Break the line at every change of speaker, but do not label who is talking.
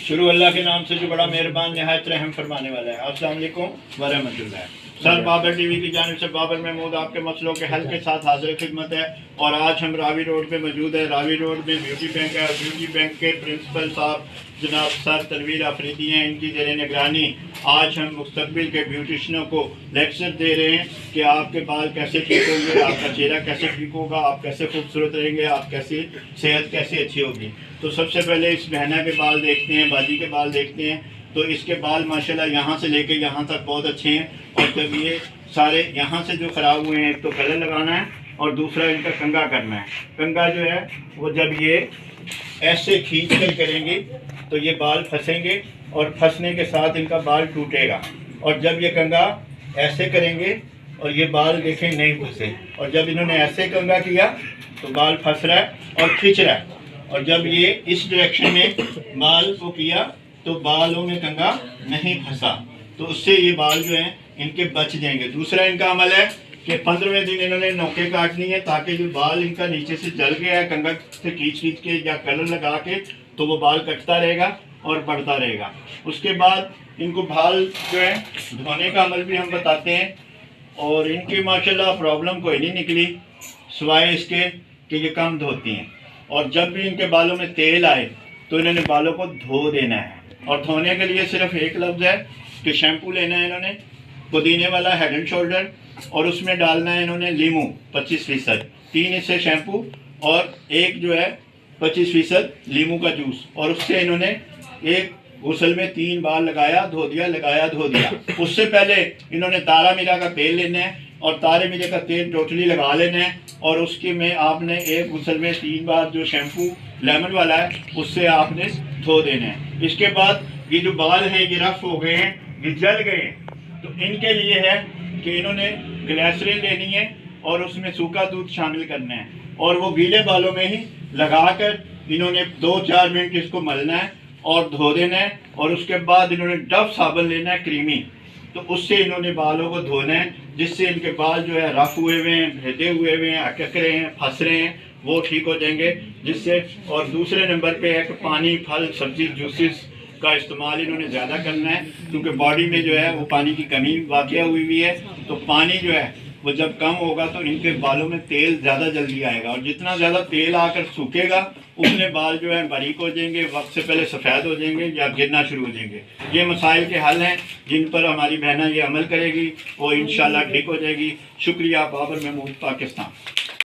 शुरू अल्लाह के नाम से जो बड़ा मेहरबान निहायत रहम फरमाने वाला है। अस्सलाम वालेकुम व रहमतुल्लाह। सरबाबरटीवी की जानिब से बाबर महमूद आपके मसलों के हल के साथ हाजिर खिदमत है। और आज हम रावी रोड पे मौजूद है। रावी रोड में ब्यूटी बैंक है और ब्यूटी बैंक के प्रिंसिपल साहब जनाब सर तनवीर आफरीदी हैं, इनकी ज़ेर निगरानी आज हम मुस्तकबिल के ब्यूटिशनों को लेक्चर दे रहे हैं कि आपके बाल कैसे ठीक होंगे, आपका चेहरा कैसे ठीक होगा, आप कैसे खूबसूरत रहेंगे, आप कैसे सेहत कैसे अच्छी होगी। तो सबसे पहले इस बहना के बाल देखते हैं, बाजी के बाल देखते हैं। तो इसके बाल माशाल्लाह यहाँ से लेके यहाँ तक बहुत अच्छे हैं। और जब ये सारे यहाँ से जो ख़राब हुए हैं, एक तो कलर लगाना है और दूसरा इनका कंघा करना है। कंघा जो है वो जब ये ऐसे खींच कर करेंगे तो ये बाल फंसेंगे और फंसने के साथ इनका बाल टूटेगा। और जब ये कंघा ऐसे करेंगे और ये बाल देखें नहीं फंसे, और जब इन्होंने ऐसे कंघा किया तो बाल फंस रहा है और खींच रहा है। और जब ये इस डायरेक्शन में बाल को किया तो बालों में कंघा नहीं फंसा, तो उससे ये बाल जो हैं इनके बच जाएंगे। दूसरा इनका अमल है कि 15वें दिन इन्होंने नोकें काटनी है ताकि जो बाल इनका नीचे से जल गया है कंघा से खींच के या कलर लगा के, तो वो बाल कटता रहेगा और बढ़ता रहेगा। उसके बाद इनको बाल जो है धोने का अमल भी हम बताते हैं। और इनकी माशाल्लाह प्रॉब्लम कोई नहीं निकली सिवाय इसके कि ये कम धोती हैं। और जब भी इनके बालों में तेल आए तो इन्होंने बालों को धो देना है। और धोने के लिए सिर्फ एक लफ्ज़ है कि शैम्पू लेना है इन्होंने पुदीने वाला हेड एंड शोल्डर, और उसमें डालना है इन्होंने लीमू 25%, 3 हिस्से शैम्पू और एक जो है 25% लीमू का जूस। और उससे इन्होंने एक गुसल में 3 बार लगाया धो दिया, लगाया धो दिया। उससे पहले इन्होंने तारा मीरा का तेल लेना है और तारे मीरे का तेल टोटली लगा लेना है। और उसके में आपने एक गुसल में 3 बार जो शैम्पू लेमन वाला है उससे आपने धो देना है। इसके बाद ये जो बाल हैं ये रफ हो गए हैं, ये जल गए हैं, तो इनके लिए है कि इन्होंने ग्लिसरीन लेनी है और उसमें सूखा दूध शामिल करना है और वो गीले बालों में ही लगाकर इन्होंने 2-4 मिनट इसको मलना है और धो देना है। और उसके बाद इन्होंने डव साबुन लेना है क्रीमी, तो उससे इन्होंने बालों को धोना है जिससे इनके बाल जो है रफ हुए हुए हैं, भेदे हुए हुए हैं, अटक रहे हैं, फंस रहे हैं, वो ठीक हो जाएंगे जिससे। और दूसरे नंबर पे है कि पानी, फल, सब्जी, जूसेस का इस्तेमाल इन्होंने ज़्यादा करना है क्योंकि बॉडी में जो है वो पानी की कमी वाक़या हुई हुई है। तो पानी जो है वो जब कम होगा तो इनके बालों में तेल ज़्यादा जल्दी आएगा, और जितना ज़्यादा तेल आकर सूखेगा उतने बाल जो है बारीक हो जाएंगे, वक्त से पहले सफ़ेद हो जाएंगे या गिरना शुरू हो जाएंगे। ये मसाइल के हल हैं जिन पर हमारी बहना ये अमल करेगी, वो इंशाल्लाह ठीक हो जाएगी। शुक्रिया। बाबर महमूद, पाकिस्तान।